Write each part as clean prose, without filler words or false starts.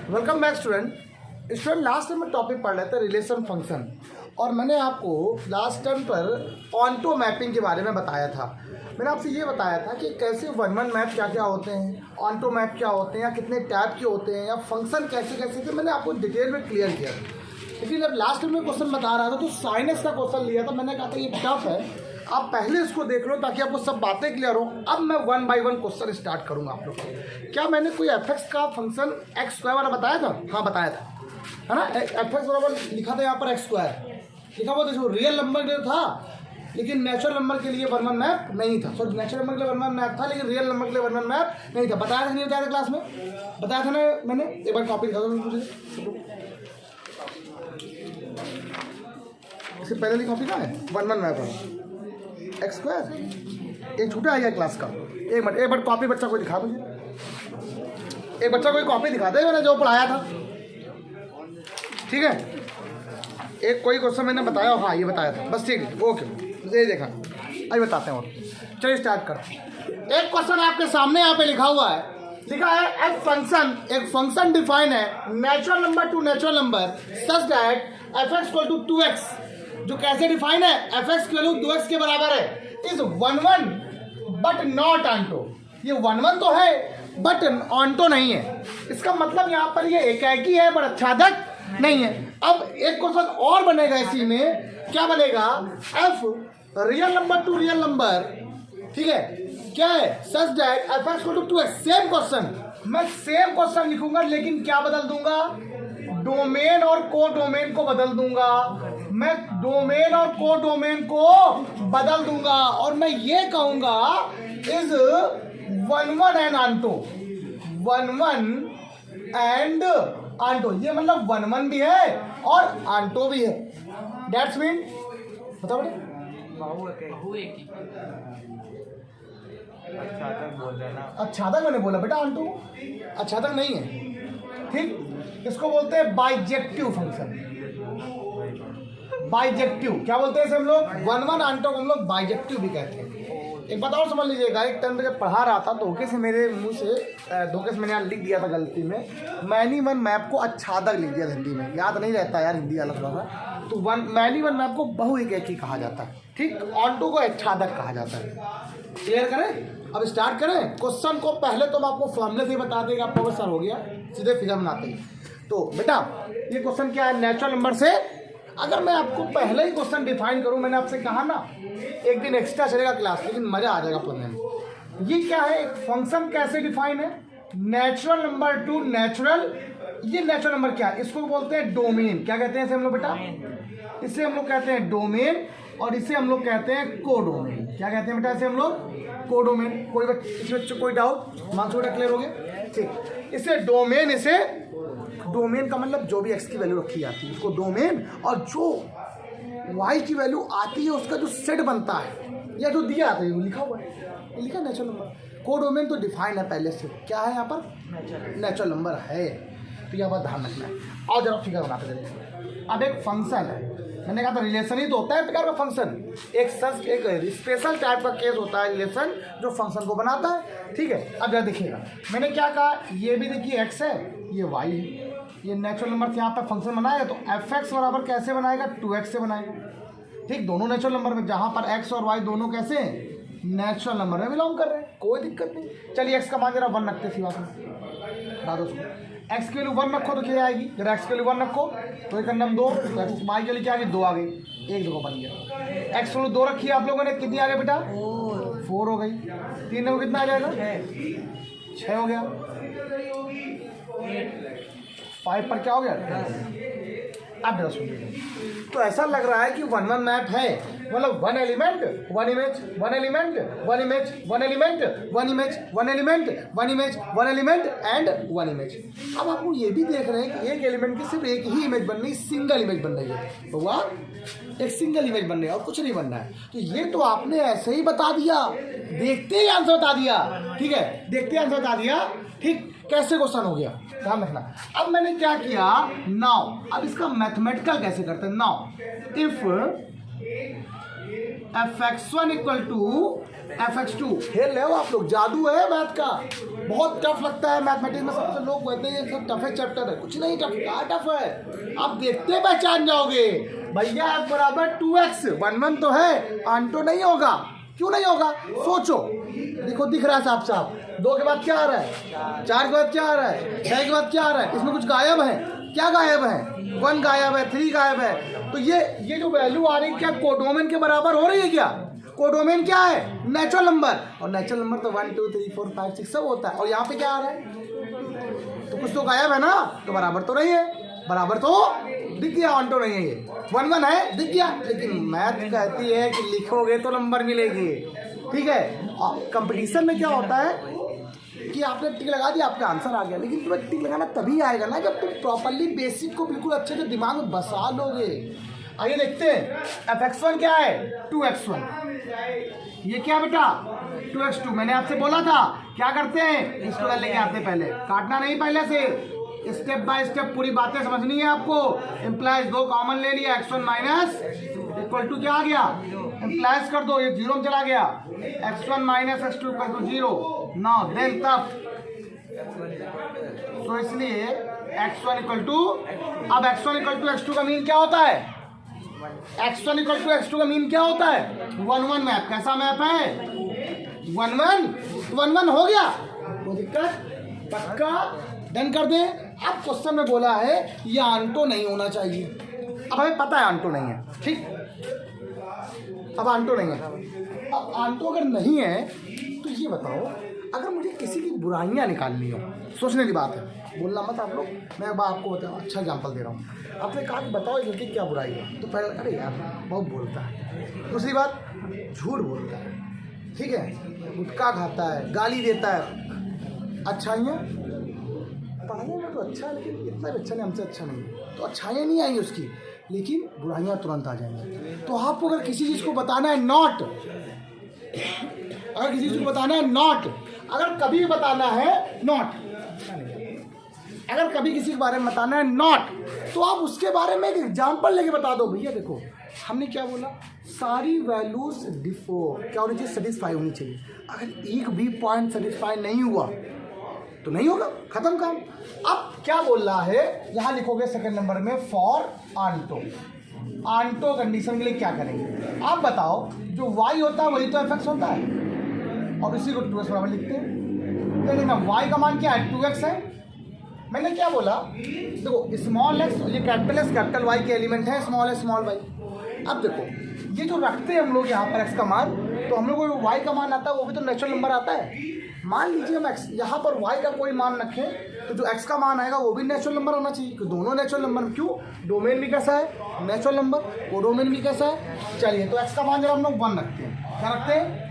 Welcome back student last time में topic पढ़ रहे थे रिलेशन फंक्शन, और मैंने आपको लास्ट टाइम पर ऑन्टो मैपिंग के बारे में बताया था। मैंने आपसे ये बताया था कि कैसे वन वन मैप क्या क्या होते हैं, ऑन्टो मैप क्या होते हैं, या कितने टाइप के होते हैं, या फंक्शन कैसे कैसे थे। मैंने आपको डिटेल में क्लियर किया था। लेकिन जब लास्ट टाइम में क्वेश्चन बता रहा था तो साइनस का क्वेश्चन लिया था। मैंने कहा था ये टफ है, आप पहले इसको देख लो ताकि आपको सब बातें क्लियर हो। अब मैं one by one question start करूंगा आप लोग को। क्या मैंने कोई एफ का फंक्शन एक्स स्क्वायर वाला बताया था? हाँ बताया था, है ना। एफ बराबर लिखा था यहाँ पर एक्स स्क्वायर लिखा हुआ था, जो रियल नंबर के लिए था, लेकिन नेचुरल नंबर के लिए वन वन मैप नहीं था। सॉरी, नेचुरल नंबर के लिए वन वन मैप था, लेकिन रियल नंबर के लिए वन वन मैप नहीं था। बताया था नहीं बताया था क्लास में? बताया था ना मैंने। एक बार कॉपी दिखा दो मुझे, इससे पहले कॉपी कहाँ है? वन वन मैप है एक्स स्क्वायर। एक छूटा है क्या क्लास का? एक मिनट कॉपी बच्चा को दिखा मुझे, एक बच्चा कोई कॉपी दिखा दे मैंने जो पढ़ाया था, ठीक है। एक कोई क्वेश्चन मैंने बताया, हाँ ये बताया था बस, ठीक है ओके, ये देखा अभी बताते हैं। और चलिए स्टार्ट करते हैं। एक क्वेश्चन आपके सामने यहाँ पे लिखा हुआ है, लिखा है एक फंक्शन डिफाइन है natural number two natural number such that f(x) = 2x। जो कैसे डिफाइन है? f(x) की वैल्यू 2x के बराबर है, is one one but not onto. ये वन वन तो है बट ऑन्टो नहीं है। इसका मतलब यहाँ पर ये एकाएकी है बट आच्छादक नहीं है। अब एक क्वेश्चन और बनेगा इसी में, क्या बनेगा? f real number two real number, ठीक है, क्या है? Such that f(x) = 2x। Same question, मैं सेम क्वेश्चन लिखूंगा, लेकिन क्या बदल दूंगा? डोमेन और को डोमेन को बदल दूंगा। मैं डोमेन और को डोमेन को बदल दूंगा, और मैं ये कहूंगा is one one and onto, one one and onto. ये मतलब वन वन भी है और ऑन्टो भी है। दैट्स मीन बताओ बेटे, अच्छा तक मैंने बोला बेटा, ऑन्टो अच्छा तक नहीं है, ठीक। इसको बोलते हैं बाइजेक्टिव फंक्शन। बाइजेक्टिव क्या बोलते हैं इसे हम लोग? वन वन ऑन्टो को हम लोग बाइजेक्टिव भी कहते हैं। एक बात और समझ लीजिएगा, एक टाइम पे जब पढ़ा रहा था धोखे से मेरे मुंह से धोखे से मैंने यहाँ लिख दिया था गलती में, मैनी वन मैप को अच्छादक लिख दिया हिंदी में। याद नहीं रहता यार हिंदी वाला थोड़ा सा, तो मैनी वन मैप को बहु एक ही कहा जाता है, ठीक। ऑन्टो को अच्छादक कहा जाता है। क्लियर करें? अब स्टार्ट करें क्वेश्चन को। पहले तो मैं आपको फॉर्मूले से बता देगा, आपको सर हो गया, सीधे फिगर बनाते हैं। तो बेटा ये क्वेश्चन क्या है? नेचुरल नंबर से अगर मैं आपको पहले ही क्वेश्चन डिफाइन करूं, मैंने आपसे कहा ना एक दिन एक्स्ट्रा चलेगा क्लास, लेकिन मजा आ जाएगा पढ़ने में। ये क्या है? एक फंक्शन कैसे डिफाइन है? Natural number two natural. ये नेचुरल नंबर क्या है? इसको बोलते हैं डोमेन। क्या कहते हैं इसे हम लोग बेटा? इसे हम लोग कहते हैं डोमेन, और इसे हम लोग कहते हैं कोडोमेन। क्या कहते हैं बेटा इसे हम लोग? कोडोमेन। कोई इसमें कोई डाउट? मानसू बेटा क्लियर हो गया, ठीक। इसे डोमेन, इसे डोमेन का मतलब जो भी x की वैल्यू रखी जाती है उसको डोमेन, और जो y की वैल्यू आती है उसका जो सेट बनता है या जो दिया आता है वो लिखा हुआ है, लिखा नेचुरल नंबर। कोडोमेन तो डिफाइन है पहले से, क्या है यहाँ पर? नेचुरल नंबर है। तो यह बात ध्यान रखना है। और जरा फिगर बनाते चलिए। अब एक फंक्शन है, मैंने कहा था रिलेशन ही तो होता है प्रकार का फंक्शन। एक स्पेशल टाइप का केस होता है रिलेशन जो फंक्शन को बनाता है, ठीक है। अब जरा देखिएगा, मैंने क्या कहा? ये भी देखिए x है, ये y है, ये नेचुरल नंबर से यहाँ पर फंक्शन बनाएगा तो f(x) बराबर कैसे बनाएगा? 2x से बनाएगा, ठीक। दोनों नेचुरल नंबर में, जहाँ पर x और y दोनों कैसे नेचुरल नंबर में बिलोंग कर रहे हैं, कोई दिक्कत नहीं। चलिए x का मान जरा 1 रखते सिवा से x की वैल्यू 1 रखो तो क्या आएगी? जरा x की वैल्यू 1 रखो तो एक नंबर 2, तो y की वैल्यू क्या आ गई? 2 आ गई, एक जगह बन गया। x की वैल्यू 2 रखी है आप लोगों ने, कितनी आ गई बेटा? 4 हो गई। 3 को कितना आ जाएगा? 6 हो गया। 5 पर क्या हो गया? अब जरा सुनिए, तो ऐसा लग रहा है कि वन वन मैप है, मतलब one element one image, one element one image, one element one image, one element one image, one element and one image. अब आपको ये भी देख रहे हैं कि एक एलिमेंट की सिर्फ एक ही इमेज बन रही, सिंगल इमेज बन रही है, तो वह एक सिंगल इमेज बन रही है और कुछ नहीं बन रहा है। तो ये तो आपने ऐसे ही बता दिया, देखते ही आंसर बता दिया, ठीक है, देखते ही आंसर बता दिया, ठीक। कैसे क्वेश्चन हो गया ध्यान रखना। अब मैंने क्या किया? नाउ अब इसका मैथमेटिकल कैसे करते हैं? Now if fx1 equal to fx2। खेल रहे हो आप लोग, जादू है मैथ का। बहुत टफ लगता है मैथमेटिक्स में, सबसे लोग कहते हैं ये सब टफ है चैप्टर है। कुछ नहीं टफ, क्या टफ है, आप देखते पहचान जाओगे। भैया f बराबर 2x, 1 1 तो है, आंटो नहीं होगा। क्यों नहीं होगा, सोचो, देखो दिख रहा है साफ साफ। 2 के बाद क्या आ रहा है, 4 के बाद क्या आ रहा है, 6 के बाद क्या आ रहा है, इसमें कुछ गायब है, क्या गायब है, 1 गायब है, 3 गायब है। तो ये जो वैल्यू आ रही है क्या कोडोमेन के बराबर हो रही है क्या? कोडोमेन क्या है, नेचुरल नंबर, और नेचुरल नंबर तो 1 2 3 4 5 6 सब होता है। और यहाँ पे क्या आ रहा है, तो कुछ तो गायब है ना, तो बराबर तो नहीं है, बराबर तो दिख गया, आंटो नहीं है, ये 1 1 है, दिख गया। लेकिन मैथ कहती है कि लिखोगे तो नंबर मिलेगी, ठीक है। कंपटीशन में क्या होता है कि आपने टिक लगा दिया, आपका आंसर आ गया, लेकिन तुम्हें टिक लगाना तभी आएगा ना जब तुम प्रॉपरली बेसिक को बिल्कुल अच्छे से दिमाग में बसा लोगे। आइए देखते हैं, fx1 क्या है, 2x1, ये क्या बेटा 2x2। मैंने आपसे बोला था क्या करते हैं, इसको लेके आते पहले, काटना नहीं, पहले से स्टेप बाय स्टेप पूरी बातें समझनी है आपको। इम्प्लाइज 2 कॉमन ले लिया, x1 माइनस इक्वल टू क्या आ गया, इम्प्लाइज कर दो, ये 0 में चला गया, x1 minus x2 equal to 0। Now then तब, तो इसलिए x1 इक्वल टू, अब x1 इक्वल टू x2 का मीन क्या होता है, x1 इक्वल टू x2 का मीन क्या होता है, 1 1 मैप। कैसा मैप है, 1 1, 1 1 हो गया, कोई दिक्कत, पक्का, डन कर दें। अब क्वेश्चन में बोला है ये आंटो नहीं होना चाहिए, अब हमें पता है आंटो नहीं है, ठीक, अब आंटो नहीं है। अब आंटो अगर नहीं है तो ये बताओ, अगर मुझे किसी की बुराइयां निकालनी हो, सोचने की बात है, बोलना मत आप लोग, मैं अब आपको बताऊँ, अच्छा एग्जाम्पल दे रहा हूँ। आपने कहा कि बताओ लड़की क्या बुराई है, तो पहले अरे यार बहुत बोलता है, दूसरी बात झूठ बोलता है, ठीक है, गुटखा खाता है, गाली देता है। अच्छाइयाँ पढ़ने में तो अच्छा है, लेकिन इतना भी अच्छा नहीं, हमसे अच्छा नहीं है, तो अच्छाइयाँ नहीं आएंगी उसकी, लेकिन बुराइयाँ तुरंत आ जाएंगी। तो आपको अगर किसी चीज़ को बताना है नॉट, अगर किसी चीज़ को बताना है नॉट, अगर कभी बताना है नॉट, अगर कभी किसी के बारे में बताना है नॉट, तो आप उसके बारे में एक एग्जाम्पल लेके बता दो। भैया देखो हमने क्या बोला, सारी वैल्यूज क्या होनी चाहिए, सेटिस्फाई होनी चाहिए। अगर एक भी पॉइंट सेटिस्फाई नहीं हुआ तो नहीं होगा, खत्म काम। अब क्या बोल रहा है, यहाँ लिखोगे सेकंड नंबर में फॉर आंटो, आंटो कंडीशन के लिए क्या करेंगे आप बताओ। जो y होता है वही तो fx होता है, और इसी को 2x बराबर लिखते हैं। तो देखना y का मान क्या है, 2x है। मैंने क्या बोला, देखो स्मॉल x, ये कैपिटल एस कैपिटल y के एलिमेंट है, स्मॉल एस स्मॉल y। अब देखो ये जो रखते हैं हम लोग यहाँ पर x का मान, तो हम लोग को y का मान आता है, वो भी तो नेचुरल नंबर आता है। मान लीजिए हम x यहाँ पर y का कोई मान रखें, तो जो x का मान आएगा वो भी नेचुरल नंबर होना चाहिए, क्योंकि दोनों नेचुरल नंबर। क्यों, डोमेन भी कैसा है, नेचुरल नंबर, कोडोमेन भी कैसा है। चलिए तो x का मान जब हम लोग 1 रखते हैं, क्या रखते हैं,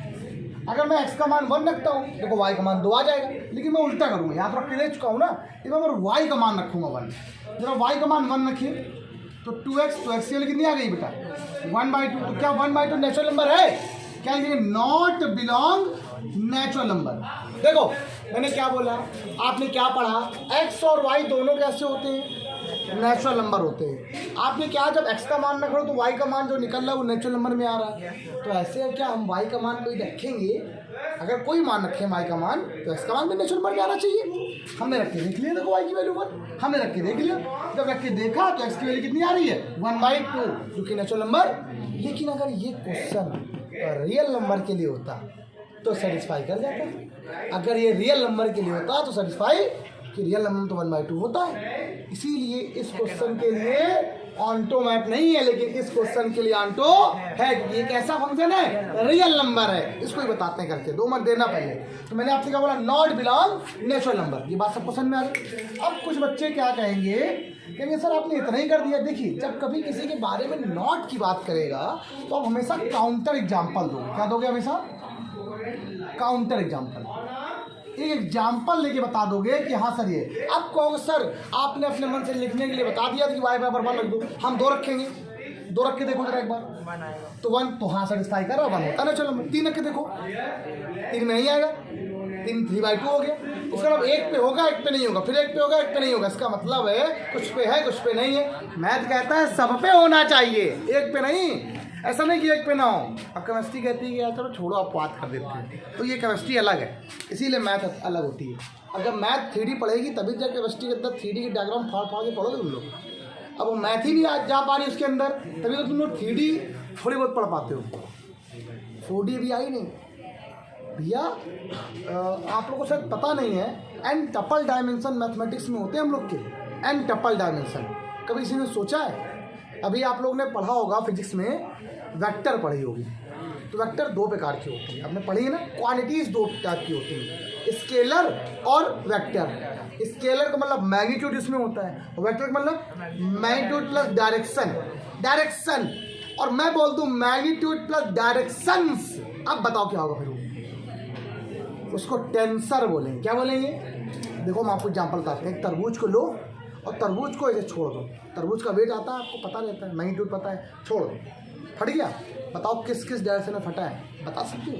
अगर मैं x का मान 1 रखता हूँ, देखो y का मान 2 आ जाएगा, लेकिन मैं उल्टा करूँगा, यहाँ तो रख के दे चुका हूँ ना, इसमें मैं y का मान रखूँगा 1। जब y का मान 1 रखिए तो 2x, तो x की वैल्यू कितनी आ गई बेटा, 1/2। तो क्या 1/2 नेचुरल नंबर है, क्या लिखेंगे, नॉट बिलोंग नेचुरल नंबर। देखो मैंने क्या बोला, आपने क्या पढ़ा, x और y दोनों कैसे होते हैं, नेचुरल नंबर होते हैं। आपने क्या, जब x का मान रख रहे हो तो y का मान जो निकल रहा है वो नेचुरल नंबर में आ रहा है। तो ऐसे है क्या, हम y का मान कोई रखेंगे, अगर कोई मान रखें y का मान, तो x का मान भी नेचुरल नंबर में आना चाहिए। हमने रख के देख लिया, देखो y की वैल्यू 1 हमने रख के देख लिया, जब रख के देखा तो x की वैल्यू कितनी आ रही है, 1/2, जो कि नेचुरल नंबर। लेकिन अगर ये क्वेश्चन रियल नंबर के लिए होता तो सेटिस्फाई कर जाता, अगर ये रियल नंबर के लिए होता तो सेटिस्फाई, कि रियल नंबर तो 1/2 होता है। इसीलिए इस क्वेश्चन के लिए ऑन्टो मैप नहीं है, लेकिन इस क्वेश्चन के लिए ऑन्टो है। ये कैसा फंक्शन है, रियल नंबर है, इसको ही बताते हैं करके, 2 मार्क देना पहले। तो मैंने आपसे क्या बोला, नॉट बिलोंग नेचुरल नंबर, ये बात सब पसंद में आ गई। अब कुछ बच्चे क्या कहेंगे सर आपने इतना ही कर दिया। देखिए जब कभी किसी के बारे में नॉट की बात करेगा तो आप हमेशा काउंटर एग्जाम्पल दो। क्या दोगे, हमेशा काउंटर एग्जाम्पल, एक एग्जाम्पल लेके बता दोगे कि हाँ सर ये। अब कहोगे सर आपने अपने मन से लिखने के लिए बता दिया कि y बराबर 1 रख दो, हम 2 रखेंगे, 2 रख के देखो जरा एक बार, तो 1 तो हाँ सेटिस्फाई कर रहा, 1 होता है ना। चलो 3 रख के देखो, 3 में नहीं आएगा, 3/2 हो गया। इसका मतलब 1 पे होगा 1 पे नहीं होगा, फिर 1 पे होगा 1 पे नहीं होगा। इसका मतलब है कुछ पे है कुछ पे नहीं है। मैथ कहता है सब पे होना चाहिए, 1 पे नहीं। ऐसा नहीं कि एक पे ना हो। अब केमिस्ट्री कहती है कि यार चलो छोड़ो, आप बात कर देते हैं, तो ये केमिस्ट्री अलग है, इसीलिए मैथ अलग होती है। अब जब मैथ 3D पढ़ेगी तभी जब केमिस्ट्री के अंदर 3D की डायग्राम फाड़ फाड़ के पढ़ोगे तुम लोग। अब वो मैथ ही नहीं जा पा रही उसके अंदर, तभी तो तुम लोग 3D थोड़ी बहुत पढ़ पाते हो, 4D भी आई नहीं भैया। आप लोगों को शायद पता नहीं है, एन टपल डायमेंशन मैथमेटिक्स में होते हैं हम लोग के, एन टपल डायमेंशन। कभी किसी ने सोचा है? अभी आप लोगों ने पढ़ा होगा फिजिक्स में, वेक्टर पढ़ी होगी, तो वेक्टर 2 प्रकार की होती है, आपने पढ़ी है ना। क्वांटिटीज 2 टाइप की होती हैं, स्केलर और वेक्टर। स्केलर का मतलब मैग्नीट्यूड इसमें होता है, और वेक्टर का मतलब मैग्नीट्यूड प्लस डायरेक्शन। और मैं बोल दूं मैग्नीट्यूड प्लस डायरेक्शंस, अब बताओ क्या होगा फिर? उसको टेंसर बोलेंगे। क्या बोलेंगे? देखो हम आपको एग्जाम्पल बताते हैं। एक तरबूज को लो और तरबूज को ऐसे छोड़ दो, तरबूज का वेट आता है, आपको पता रहता है, मैग्नीट्यूड पता है, छोड़ दो, फट गया। बताओ किस किस डायरेक्शन में फटा है, बता सकते हो?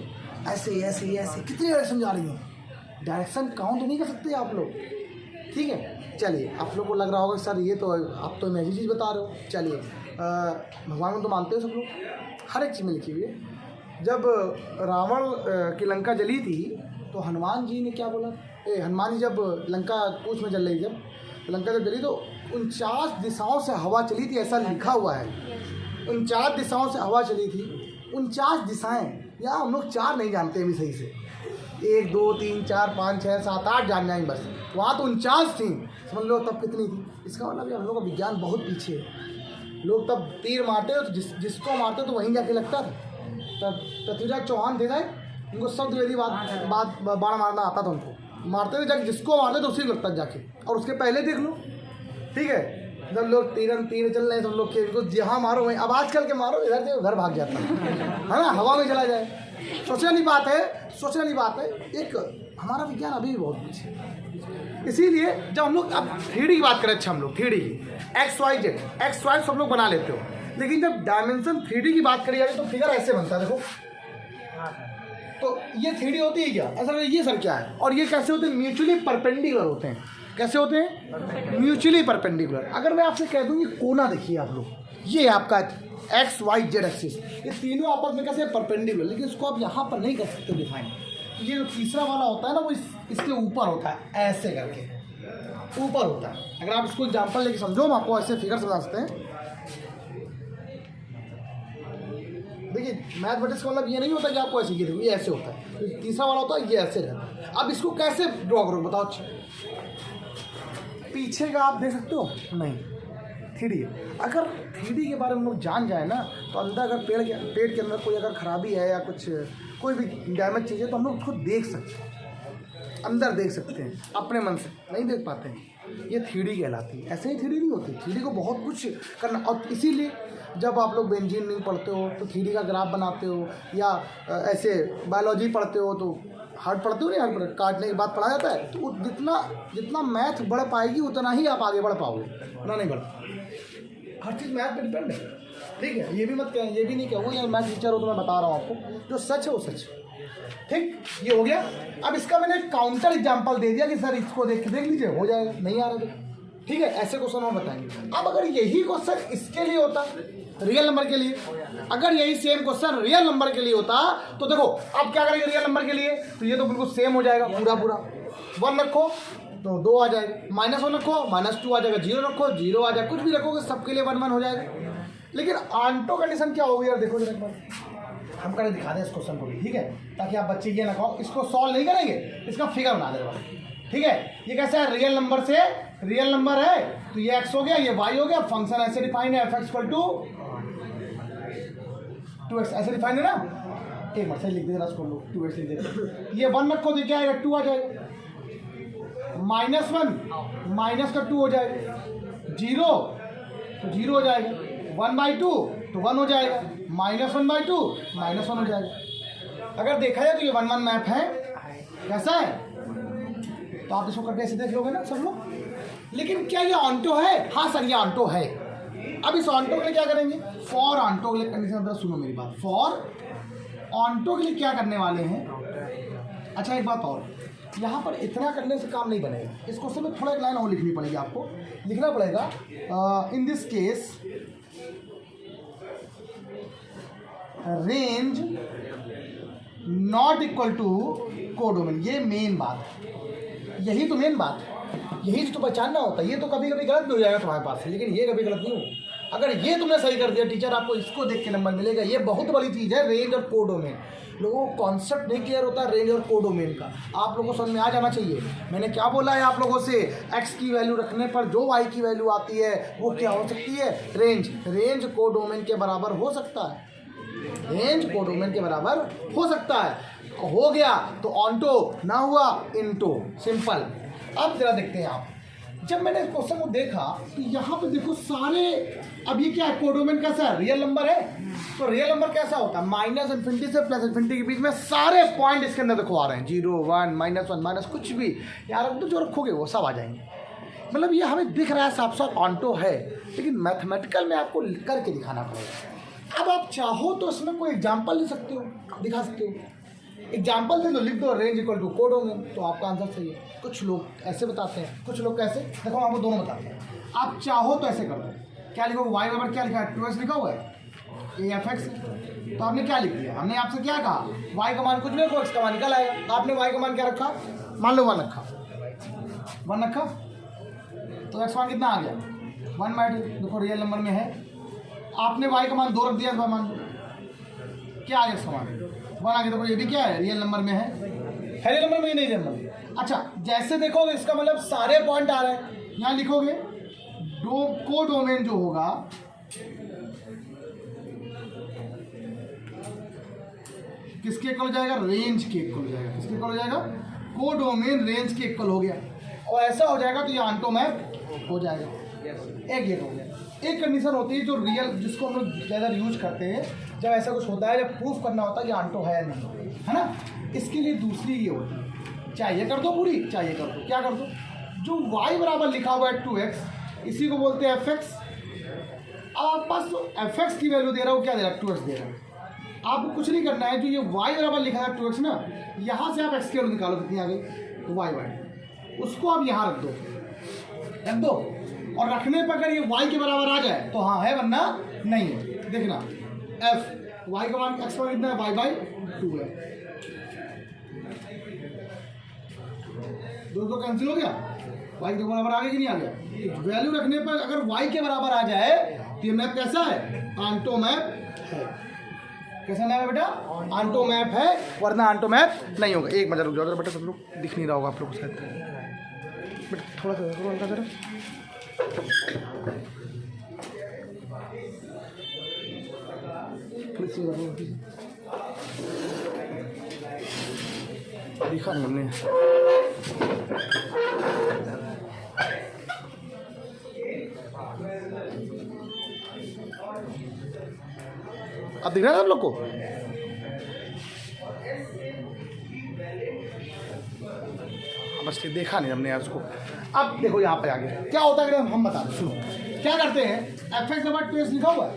ऐसे ऐसे ऐसे कितनी डायरेक्शन जा रही है, डायरेक्शन काउंट नहीं कर सकते आप लोग, ठीक है। चलिए, आप लोग को लग रहा होगा सर ये तो आप तो इमेजिन चीज़ बता रहे हो। चलिए, भगवान को तो मानते हो सब लोग, हर एक चीज़ में लिखी हुई है। जब रावण की लंका जली थी तो हनुमान जी ने क्या बोला? हनुमान जी जब लंका पूछ में जल रही, जब लंका जब जली तो 49 दिशाओं से हवा चली थी, ऐसा लिखा हुआ है। 49 दिशाओं से हवा चली थी। 49 दिशाएं, या हम लोग 4 नहीं जानते अभी सही से, 1 2 3 4 5 6 7 8 जान जाएंगे बस। वहाँ तो 49 थी, समझ लो तब कितनी थी। इसका मतलब हम लोग का विज्ञान बहुत पीछे है। लोग तब तीर मारते तो जिसको मारते तो वहीं जाके लगता था। तब पृथ्वीराज चौहान थे साहब, उनको शब्द वेदी बाण मारना आता था, उनको मारते थे जाके, जिसको मारते तो उसी को लगता जाके। और उसके पहले देख लो, ठीक है, जब लोग तीर चल रहे हैं तो लोग के इनको जहाँ मारो वहीं, अब आजकल के मारो इधर से उधर भाग जाता है ना, हवा में चला जाए। सोचने वाली बात है। एक हमारा विज्ञान अभी भी बहुत पीछे है। इसीलिए जब हम लोग अब 3D की बात करें, अच्छा हम लोग 3D एक्स वाई सब लोग बना लेते हो, लेकिन जब डायमेंशन 3D की बात करी जाए तो फिगर ऐसे बनता है, देखो। तो ये 3D होती है क्या? ऐसा ये सर क्या है? और ये कैसे होते हैं? म्यूचुअली परपेंडिकुलर होते हैं। कैसे होते हैं? Mutually perpendicular. अगर मैं आपसे कह दूं ये कोना देखिए आप लोग, ये आपका एक्स वाई जेड एक्सिस, ये तीनों आपस में कैसे परपेंडिकुलर, लेकिन इसको आप यहाँ पर नहीं कर सकते डिफाइन। ये जो तीसरा वाला होता है ना, वो इसके ऊपर होता है, ऐसे करके ऊपर होता है। अगर आप इसको एग्जाम्पल लेके समझो, हम आपको ऐसे फिगर समझा सकते हैं। देखिए, मैथमेटिक्स का मतलब ये नहीं होता कि आपको ऐसे ये देखो, ये ऐसे होता है, तो तीसरा वाला होता है ये ऐसे रहता है। अब इसको कैसे ड्रॉ करो बताओ? पीछे का आप देख सकते हो? नहीं, 3D। अगर 3D के बारे में हम लोग जान जाए ना, तो अंदर अगर पेट के अंदर कोई अगर खराबी है या कुछ कोई भी डैमेज चीज़ है तो हम लोग उसको देख सकते हैं, अंदर देख सकते हैं, अपने मन से नहीं देख पाते हैं। ये 3D कहलाती है। ऐसे ही 3D नहीं होती, 3D को बहुत कुछ करना। और इसीलिए जब आप लोग इंजीनियरिंग पढ़ते हो तो 3D का ग्राफ बनाते हो, या ऐसे बायोलॉजी पढ़ते हो तो हार्ड पढ़ते हो, नहीं हार्ड काटने के बाद पढ़ा जाता है। तो जितना मैथ बढ़ पाएगी उतना ही आप आगे बढ़ पाओगे, उतना नहीं बढ़। हर चीज़ मैथ पे डिपेंड है, ठीक है। ये भी मत कहें, ये भी नहीं कहूँगा यार मैथ टीचर हो तो मैं बता रहा हूँ आपको, जो सच है वो सच है, ठीक। ये हो गया। अब इसका मैंने काउंटर एग्जाम्पल दे दिया कि सर इसको देख लीजिए, हो जाएगा। नहीं आ रहा तो ठीक है, ऐसे क्वेश्चन हम बताएंगे। अब अगर यही क्वेश्चन इसके लिए होता, रियल नंबर के लिए, अगर यही सेम क्वेश्चन रियल नंबर के लिए होता तो देखो अब क्या करेंगे रियल नंबर के लिए, तो ये तो बिल्कुल सेम हो जाएगा पूरा। 1 रखो तो 2 आ जाएगा, -1 रखो -2 आ जाएगा, 0 रखो 0 आ जाएगा, कुछ भी रखोगे सबके लिए 1 1 हो जाएगा। लेकिन आंटो कंडीशन क्या होगी यार? देखो जरा एक बार हम करें, दिखा दें इस क्वेश्चन को भी, ठीक है, ताकि आप बच्चे ये ना कहो इसको सॉल्व नहीं करेंगे, इसका फिगर बना देगा, ठीक है। ये कैसा है? रियल नंबर से रियल नंबर है तो ये x हो गया, ये y हो गया। फंक्शन ऐसे डिफाइन है, f = 2x, ऐसे डिफाइन है ना। एक बार से लिख देना इसको, 2x लिख देना। ये 1 रखो तो क्या आएगा? 2 आ जाएगा। -1 माइनस का 2 हो जाएगा, 0 तो 0 हो जाएगा, 1/2 तो 1 हो जाएगा, -1/2 -1 हो जाएगा। अगर देखा जाए तो ये 1 1 मैप है, कैसा है? तो आप इसको करके ऐसे देख लोगे ना सब लोग। लेकिन क्या ये ऑन्टो है? हाँ सर ये ऑन्टो है। अब इस ऑन्टो के लिए क्या करेंगे? फॉर ऑन्टो के लिए कंडीशन अंदर सुनो मेरी बात। फॉर ऑन्टो के लिए क्या करने वाले हैं? अच्छा एक बात और, यहाँ पर इतना करने से काम नहीं बनेगा। इस क्वेश्चन में थोड़ा एक लाइन और लिखनी पड़ेगी आपको, लिखना पड़ेगा in this case range not equal to codomain. ये मेन बात है, यही तो मेन बात है, यही तो पहचानना होता है। ये तो कभी कभी गलत भी हो जाएगा तुम्हारे पास से, लेकिन ये कभी गलत नहीं हो। अगर ये तुमने सही कर दिया टीचर आपको इसको देख के नंबर मिलेगा। ये बहुत बड़ी चीज़ है रेंज और कोडोमेन। लोगों को कॉन्सेप्ट नहीं क्लियर होता रेंज और कोडोमेन का। आप लोगों को समझ में आ जाना चाहिए। मैंने क्या बोला है आप लोगों से, एक्स की वैल्यू रखने पर जो वाई की वैल्यू आती है वो क्या हो सकती है, रेंज। रेंज कोडोमेन के बराबर हो सकता है, रेंज कोडोमेन के बराबर हो सकता है। हो गया तो ऑन्टो, ना हुआ इनटो, सिंपल। अब जरा देखते हैं आप, जब मैंने इस क्वेश्चन को देखा तो यहाँ पे देखो सारे, अब ये क्या है, कोडोमेन कैसा है, रियल नंबर है। तो रियल नंबर कैसा होता है, माइनस इन्फिनिटी से प्लस इन्फिनिटी के बीच में सारे पॉइंट इसके अंदर देखो आ रहे हैं, 0 1 -1 माइनस कुछ भी यार तो जो रखोगे वो सब आ जाएंगे। मतलब ये हमें दिख रहा है साफ साफ ऑन्टो है, लेकिन मैथमेटिकल में आपको करके दिखाना पड़ेगा। अब आप चाहो तो इसमें कोई एग्जाम्पल ले सकते हो, दिखा सकते हो। एग्जाम्पल दे दो, लिख दो रेंज इक्वल टू कोडोमेन, तो आपका आंसर सही है। कुछ लोग ऐसे बताते हैं, कुछ लोग कैसे, देखो आपको दोनों बताते हैं। आप चाहो तो ऐसे कर दो, क्या लिखो, वाई बराबर क्या लिखा है, 2x लिखा हुआ है, ये fx, तो आपने क्या लिख दिया, हमने आपसे क्या कहा, y का मान कुछ भी रखो, x का मान निकल आएगा। आपने y का मान क्या रखा, मान लो 1 रखा, 1 रखा, तो x मान कितना आ गया 1/2। देखो रियल नंबर में है, आपने y का मान 2 रख दिया, इस बार मान लो क्या आ गया, इसका मान 1 आ गया। देखो ये भी क्या है, रियल नंबर में है, रियल नंबर में, नहीं रियल नंबर। अच्छा जैसे देखोगे इसका मतलब सारे पॉइंट आ रहे हैं, यहाँ लिखोगे कोडोमेन जो होगा किसके इक्वल हो जाएगा, रेंज के इक्वल हो जाएगा। किसके इक्वल हो जाएगा, कोडोमेन रेंज के इक्वल हो गया। और ऐसा हो जाएगा तो ये ऑन्टो मैप हो जाएगा। एक ये हो गया। एक कंडीशन होती है जो रियल, जिसको हम लोग ज़्यादा यूज करते हैं जब ऐसा कुछ होता है, जब प्रूफ करना होता है कि ऑन्टो है या नहीं, है ना। इसके लिए दूसरी ये होती है, चाहे ये कर दो पूरी, चाहे ये कर दो, क्या कर दो, जो y बराबर लिखा हुआ है 2x, इसी को बोलते हैं fx। अब आपके पास जो fx की वैल्यू दे रहा हूँ, क्या दे रहा है, 2x दे रहा है। आपको कुछ नहीं करना है, जो ये y बराबर लिखा है 2x ना, यहाँ से आप x की वैल्यू निकालो, कितनी आ गई, तो y, उसको आप यहाँ रख दो, और रखने पर अगर ये y के बराबर आ जाए तो हाँ है, वरना नहीं है। देखना f, y का मान x का मान कितना है, y/2 है, दो कैंसिल हो गया, y के बराबर आ गया कि नहीं आ गया। वैल्यू रखने पर अगर y के बराबर आ जाए तो ये मैप कैसा है, ऑन्टो मैप है। कैसा मैप है बेटा, ऑन्टो मैप है, वरना ऑन्टो मैप नहीं होगा। एक मजा रुक जाओ बेटा, सब लोग दिख नहीं रहा होगा आप लोग को शायद, बेटा थोड़ा सा हल्का जरा, दिखा नहीं हमने। अब दिख रहा है आप लोग को, बस ये देखा नहीं हमने यार उसको। अब देखो यहाँ पे आगे क्या होता है, हम बता दें, सुनो क्या करते हैं, fx/2x लिखा हुआ है,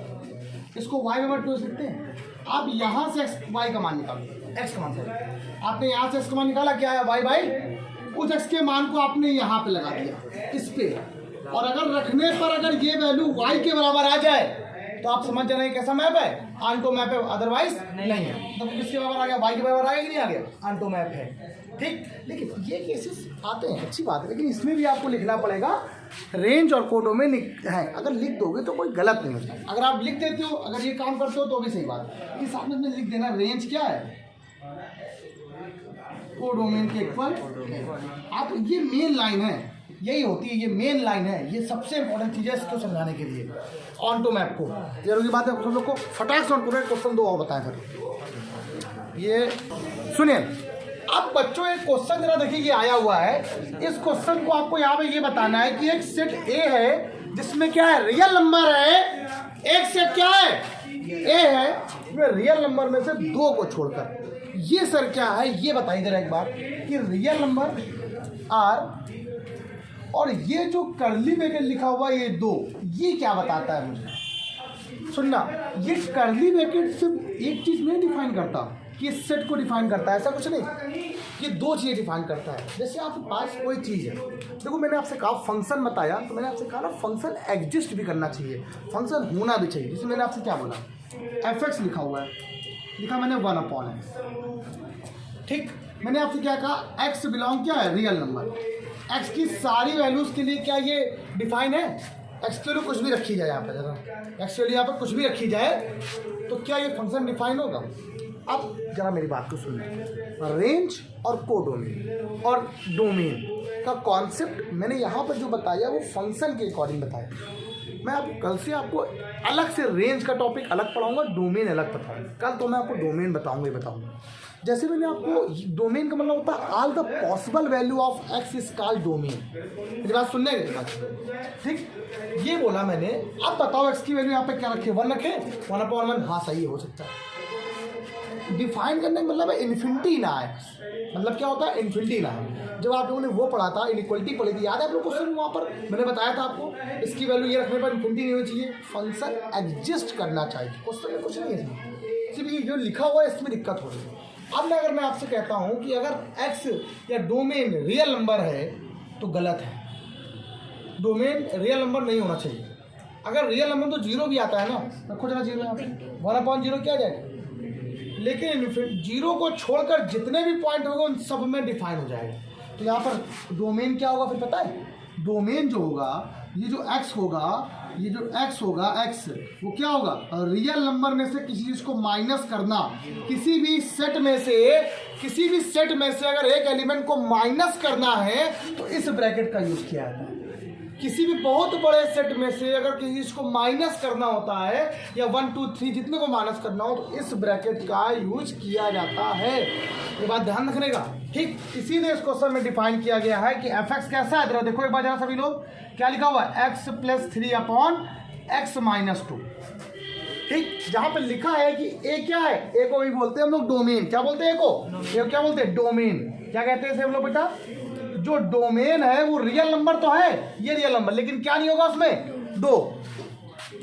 इसको y/2x लिखते हैं। आप यहाँ से y का मान निकालो, x का मान सॉरी, आपने यहाँ से x का मान निकाला, क्या है y/, उस x के मान को आपने यहाँ पे लगा दिया इस पे, और अगर रखने पर अगर ये वैल्यू y के बराबर आ जाए तो आप समझ जाना कैसा मैप है, ऑन्टो मैप है, अदरवाइज नहीं है। तो किसके बराबर आ गया, y के बराबर आ गया कि नहीं आ गया, ऑन्टो मैप है, ठीक। लेकिन ये केसेस आते हैं, अच्छी बात है, लेकिन इसमें भी आपको लिखना पड़ेगा रेंज और कोडोमेन है। अगर लिख दोगे तो कोई गलत नहीं होता, अगर आप लिख देते हो, अगर ये काम करते हो तो भी सही बात है। इस सामने में लिख देना रेंज क्या है, कोडोमेन के इक्वल। आप ये मेन लाइन है, यही होती है, ये मेन लाइन है, ये सबसे इंपॉर्टेंट चीज़ है इसको समझाने के लिए, ऑन्टो मैप को। जरूरी बात है, हम लोग को फटाक से पूरे क्वेश्चन दो और बताएं फिर। ये सुनिए, अब बच्चों एक क्वेश्चन जरा देखिए, ये आया हुआ है, इस क्वेश्चन को आपको यहाँ पे ये बताना है कि एक सेट ए है जिसमें क्या है, रियल नंबर है, एक सेट क्या है, ए है, इसमें रियल नंबर में से 2 को छोड़कर। ये सर क्या है, ये बताइए जरा एक बार, कि रियल नंबर आर और ये जो कर्ली ब्रैकेट लिखा हुआ ये 2, ये क्या बताता है मुझे सुनना। ये कर्ली ब्रैकेट सिर्फ एक चीज़ नहीं डिफाइन करता कि इस सेट को डिफाइन करता है, ऐसा कुछ नहीं, ये 2 चीज़ें डिफाइन करता है। जैसे आपके पास कोई चीज़ है, देखो मैंने आपसे कहा फंक्शन बताया, तो मैंने आपसे कहा ना फंक्शन एग्जिस्ट भी करना चाहिए, फंक्शन होना भी चाहिए। जैसे मैंने आपसे क्या बोला, fx लिखा हुआ है, लिखा मैंने 1/x। ठीक, मैंने आपसे क्या कहा, x बिलोंग क्या है, रियल नंबर। x की सारी वैल्यूज़ के लिए क्या ये डिफाइन है, x की वैल्यू कुछ भी रखी जाए यहाँ पर, जरा x की वैल्यू यहाँ पर कुछ भी रखी जाए तो क्या ये फंक्शन डिफाइन होगा। अब जरा मेरी बात को सुनिए, रेंज और कोडोमेन और डोमेन का कॉन्सेप्ट मैंने यहाँ पर जो बताया वो फंक्शन के अकॉर्डिंग बताया। मैं अब कल से आपको अलग से रेंज का टॉपिक अलग पढ़ाऊंगा, डोमेन अलग बताऊंगा। कल तो मैं आपको डोमेन बताऊंगा ही बताऊंगा। जैसे मैंने आपको, डोमेन का मतलब होता है all the possible value of x is called domain. मेरी बात सुनने के बाद, ठीक, ये बोला मैंने। अब बताओ एक्स की वैल्यू यहाँ पे क्या रखे, 1 रखे, 1/1। हाँ सही हो सकता है। डिफाइन करने का मतलब है इन्फिनिटी ना है, मतलब क्या होता है, इन्फिनिटी ना है। जब आप लोगों ने वो पढ़ा था, इनइक्वलिटी पढ़ी थी, याद है आप लोग क्वेश्चन, वहाँ पर मैंने बताया था आपको इसकी वैल्यू ये रखने पर इन्फिनिटी नहीं होनी चाहिए, फंक्शन एग्जिस्ट करना चाहिए। क्वेश्चन में कुछ नहीं है इसमें, सिर्फ ये जो लिखा हुआ है इसमें दिक्कत हो रही है। अब अगर मैं आपसे कहता हूँ कि अगर एक्स या डोमेन रियल नंबर है तो गलत है, डोमेन रियल नंबर नहीं होना चाहिए। अगर रियल नंबर तो 0 भी आता है ना, रखो जरा 0 यहाँ पे, 1/0 क्या आ जाएगा, लेकिन 0 को छोड़कर जितने भी पॉइंट होंगे उन सब में डिफाइन हो जाएगा। तो यहाँ पर डोमेन क्या होगा फिर पता है, डोमेन जो होगा, ये जो x होगा, ये जो x होगा, x वो क्या होगा, रियल नंबर में से किसी चीज़ को माइनस करना। किसी भी सेट में से अगर एक एलिमेंट को माइनस करना है तो इस ब्रैकेट का यूज़ किया जाता है। किसी भी बहुत बड़े सेट में से अगर किसी चीज़ को माइनस करना होता है, या 1 2 3 जितने को माइनस करना हो, तो इस ब्रैकेट का यूज किया जाता है। ये बात ध्यान रखने का, ठीक। इसीलिए इस क्वेश्चन में डिफाइन किया गया है कि एफ एक्स कैसा है। जरा देखो एक बार जरा सभी लोग, क्या लिखा हुआ है, x + 3/x - 2। ठीक, जहां पर लिखा है कि ए क्या है, ए को भी बोलते हैं हम लोग डोमेन। क्या बोलते हैं, ए को क्या बोलते हैं, डोमेन। क्या कहते हैं इसे हम लोग बेटा, जो डोमेन है वो रियल नंबर तो है, ये रियल नंबर, लेकिन क्या नहीं होगा उसमें, 2।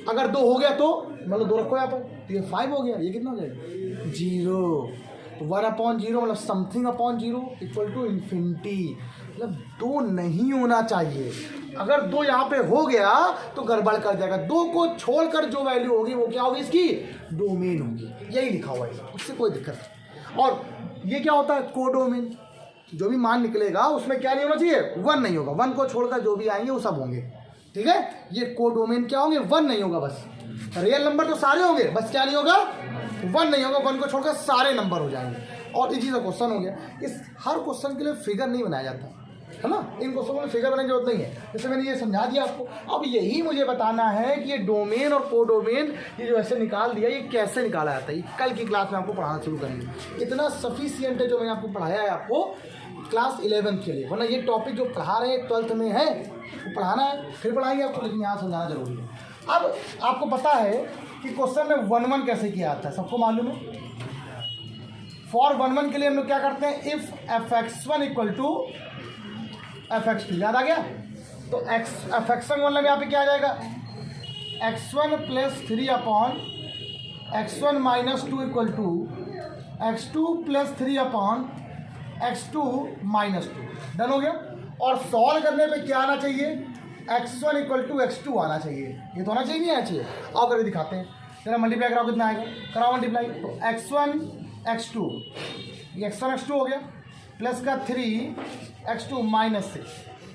अगर 2 हो गया तो मतलब 2 रखो यहाँ पर, तो ये 5 हो गया। ये कितना हो जाएगा, 0। तो 1/0 मतलब समथिंग अपॉन 0 = इन्फिनिटी, मतलब 2 नहीं होना चाहिए। अगर 2 यहाँ पे हो गया तो गड़बड़ कर जाएगा। 2 को छोड़कर जो वैल्यू होगी वो क्या होगी, इसकी डोमेन होगी। यही लिखा हुआ है, उससे कोई दिक्कत नहीं। और ये क्या होता है, कोडोमेन। जो भी मान निकलेगा उसमें क्या नहीं होना चाहिए, 1 नहीं होगा। 1 को छोड़कर जो भी आएंगे वो सब होंगे, ठीक है। ये कोडोमेन क्या होंगे, 1 नहीं होगा बस। रियल नंबर तो सारे होंगे, बस क्या नहीं होगा, 1 नहीं होगा। 1 को छोड़कर सारे नंबर हो जाएंगे। और इसी का क्वेश्चन हो गया। इस हर क्वेश्चन के लिए फिगर नहीं बनाया जाता है ना, इन क्वेश्चनों में फिगर बनाने की जरूरत नहीं है। जैसे मैंने ये समझा दिया आपको। अब यही मुझे बताना है कि ये डोमेन और कोडोमेन ये जो ऐसे निकाल दिया, ये कैसे निकाला जाता है। कल की क्लास में आपको पढ़ाना शुरू करेंगे। इतना सफिशियंट है जो मैंने आपको पढ़ाया है, आपको क्लास 11th के लिए। वरना ये टॉपिक जो पढ़ा रहे हैं 12th में है वो पढ़ाना है, फिर पढ़ाएंगे आपको, लेकिन यहाँ समझाना जरूरी है। अब आपको पता है कि क्वेश्चन में 1 कैसे किया जाता है, सबको मालूम है। फॉर 1 के लिए हम लोग क्या करते हैं, इफ fx1 = fx2। याद आ गया, तो fx1 मतलब यहाँ पे क्या आ जाएगा, x1 + 3/x1 - 2 = x2 + 3/x2 - 2। Done हो गया। और सॉल्व करने पे क्या आना चाहिए, x1 = x2 आना चाहिए। ये तो आना चाहिए, नहीं आना चाहिए। आओ करके दिखाते हैं। जरा मल्टीप्लाई कराओ, कितना आएगा, कराओ मल्टीप्लाई। तो x1 x2, ये x1 x2 हो गया, प्लस का 3x2 - 6।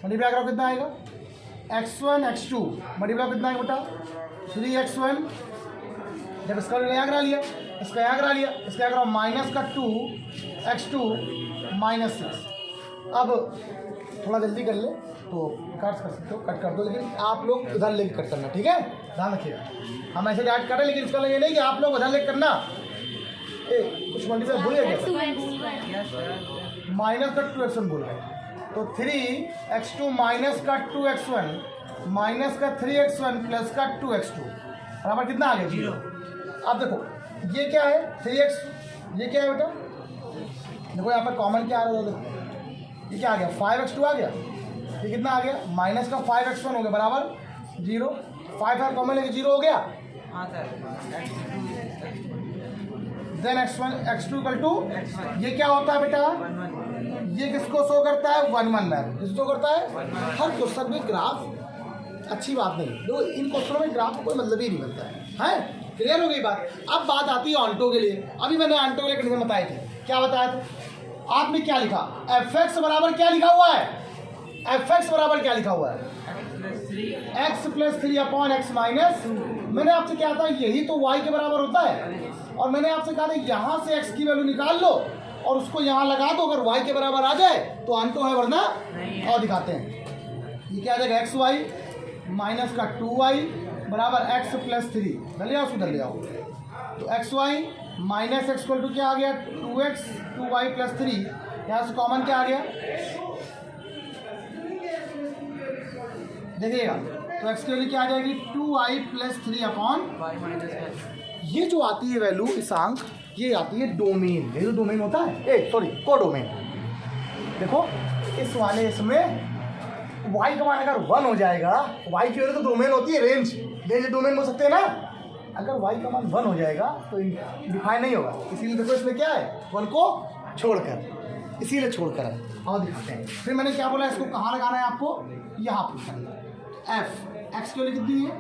मल्टीप्लाई कराओ, कितना आएगा, x1 x2 मल्टीप्लाई कितना आएगा बेटा, 3x1। जब इसका यहाँ करा लिया, इसका यहाँ करा लिया, इसका यहाँ करा, माइनस का 2x2 - 6। अब थोड़ा जल्दी कर ले तो कट कर सकते हो, कट कर दो, लेकिन आप लोग उधर लेके कट करना, ठीक है, ध्यान रखिएगा। हम ऐसे डायरेक्ट करें, लेकिन इसका ये नहीं कि आप लोग उधर लेके करना। कुछ मल्टीप्लाई भूल गया, माइनस का 2x1 बोल रहे हैं, तो 3x2 माइनस का 2x1 माइनस का 3x1 प्लस का 2x2 बराबर कितना आ गया, 0। अब देखो ये क्या है, 3x, ये क्या है बेटा, देखो यहाँ पर कॉमन क्या आ रहा है, देखो ये क्या आ गया, 5x2 आ गया, ये कितना आ गया, माइनस का 5x1 हो गया बराबर 0। 5 कॉमन लेके 0 हो गया। हाँ सर। देन x2 = ये क्या होता है बेटा, ये किसको शो करता है, 1 1 मैप, किसको करता है। हर क्वेश्चन में ग्राफ अच्छी बात नहीं, तो इन क्वेश्चनों में ग्राफ का कोई मतलब ही नहीं बनता है क्लियर हो गई बात। अब बात आती है ऑन्टो के लिए। अभी मैंने ऑन्टो के लिए कंडीशन बताए थे, क्या बताया था? आपने क्या लिखा, एफ एक्स बराबर क्या लिखा हुआ है, एफ एक्स बराबर क्या लिखा हुआ है, x plus 3 upon x minus. मैंने आपसे क्या था, यही तो वाई के बराबर होता है। और मैंने आपसे कहा था यहाँ से एक्स की वैल्यू निकाल लो और उसको यहाँ लगा दो, अगर वाई के बराबर आ जाए तो ऑन्टो है, वरना और दिखाते हैं। ये क्या आ जाएगा, एक्स वाई माइनस का 2y बराबर एक्स प्लस 3। धर ले आओ, उसको धर ले आओ। तो x y minus x equal to क्या आ गया, 2x 2y प्लस 3। यहाँ से कॉमन क्या आ गया, देखिएगा। तो एक्स की वैल्यू क्या आ जाएगी, 2y प्लस 3 अपॉन ये जो आती है वैल्यू इस अंक, ये आती है डोमेन। ये जो डोमेन होता है, सॉरी को डोमेन। देखो इस वाले इसमें y का मान अगर 1 हो जाएगा, y की वैल्यू तो डोमेन होती है, रेंज डोमेन बोल सकते हैं ना। अगर y का मान 1 हो जाएगा तो डिफाइन नहीं होगा, इसीलिए देखो इसमें क्या है, 1 को छोड़कर, इसीलिए छोड़कर है। और दिखाते हैं फिर मैंने क्या बोला, इसको कहाँ लगाना है आपको, यहाँ पर। एफ एक्स की वैल्यू कितनी है,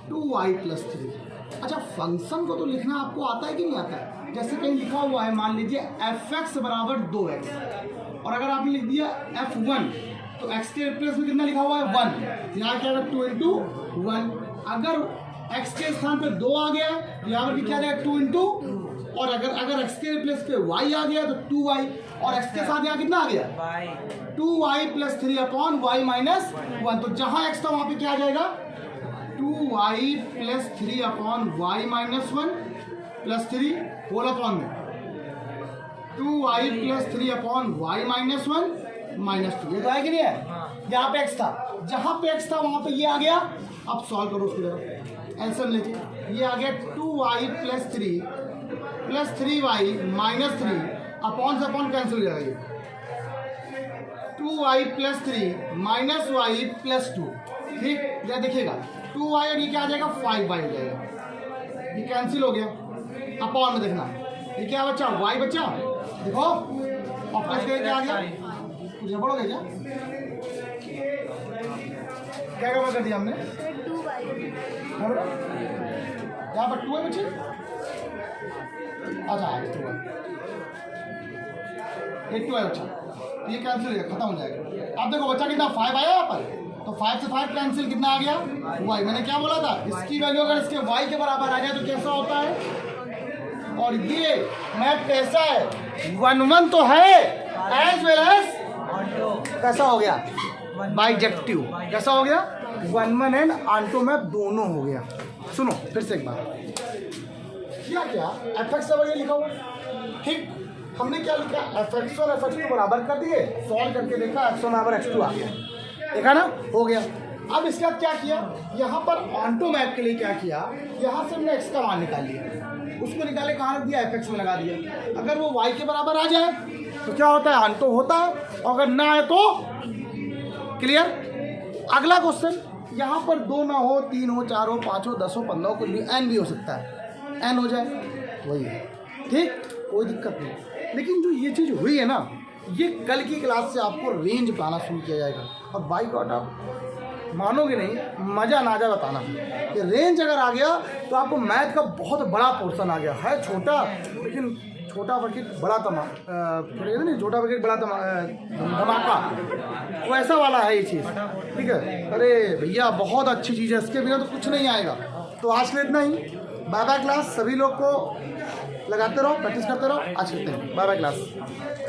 2y प्लस 3। अच्छा, फंक्शन को तो लिखना आपको आता है कि नहीं आता है? जैसे कहीं लिखा हुआ है, मान लीजिए एफ एक्स बराबर 2x, और अगर आपने लिख दिया f1 तो x के प्लेस में कितना लिखा हुआ है, 1। यहाँ क्या है, 2 इंटू 1। अगर x के स्थान पे 2 आ गया तो यहाँ पर भी क्या आ जाएगा, 2 इंटू, और अगर x के प्लेस पे y आ गया तो 2y, और x के साथ यहाँ कितना आ गया, 2y plus 3 upon y minus 1। तो जहाँ x था वहाँ पे क्या आ जाएगा, 2y plus 3 upon y minus 1 plus 3 whole upon में 2y plus 3 upon y minus 1 minus 2। ये तो है कि नहीं है? यहाँ पे x था, जहाँ पे x था वहाँ पे ये आ गया। अब सॉल्व करो उसको जरा, एलसीएम लेके। ये आ गया 2y plus 3 plus 3y minus 3 upon से अपॉन कैंसिल हो जाएगा। ये 2y plus 3 minus y plus 2, ठीक। या देखिएगा 2y और ये क्या आ जाएगा, 5y हो जाएगा। ये कैंसिल हो गया, अपॉन में देखना, ये क्या बचा, y बचा। देखो और प्लस क्या आ गया, कुछ गड़बड़ हो गया क्या गड़बड़ कर दिया हमने, यहाँ पर 2 है बच्चे। अच्छा 2 है बच्चा, ये कैंसिल हो गया, खत्म हो जाएगा। अब देखो बच्चा कितना, 5 आया यहाँ पर, तो 5 से 5 कैंसिल, कितना आ गया, y। मैंने क्या बोला था, इसकी वैल्यू अगर इसके y के बराबर आ जाए तो कैसा होता है। और ये मैथ कैसा है, 1-1 तो है, एज वेल एज कैसा हो गया, बाइजेक्टिव। कैसा हो गया, 1-1 एंड ऑन्टो मैप दोनों हो गया। सुनो फिर से एक बार, क्या एफ एक्स ये लिखा हुआ, ठीक। हमने क्या लिखा, एफ एक्स और एफ एक्स को बराबर कर दिए, सॉल्व करके देखा x1 बराबर x2 आ गया, देखा ना, हो गया। अब इसके बाद क्या किया, यहाँ पर ऑन्टो मैप के लिए क्या किया, यहाँ से हमने x का मान निकाल लिया, उसको निकाले कहाँ रख दिया, एफ एक्स में लगा दिया। अगर वो y के बराबर आ जाए तो क्या होता है, ऑन्टो होता है, अगर ना आए तो क्लियर। अगला क्वेश्चन, यहाँ पर 2 ना हो, 3 हो, 4 हो, 5 हो, 10 हो, 15 हो, कुछ भी n भी हो सकता है, n हो जाए वही है, ठीक, कोई दिक्कत नहीं। लेकिन जो ये चीज़ हुई है ना, ये कल की क्लास से आपको रेंज बताना शुरू किया जाएगा। और बाई गॉड आप मानोगे नहीं, मज़ा ना जाए बताना कि रेंज अगर आ गया तो आपको मैथ का बहुत बड़ा पोर्शन आ गया है। छोटा लेकिन छोटा बकेट बड़ा नहीं, छोटा बकेट बड़ा धमाका, वैसा वाला है ये चीज़, ठीक है। अरे भैया बहुत अच्छी चीज़ है, इसके बिना तो कुछ नहीं आएगा। तो आज के इतना ही, बाय बाय क्लास। सभी लोग को लगाते रहो, प्रैक्टिस करते रहो। आज करते हैं, बाय बाय क्लास।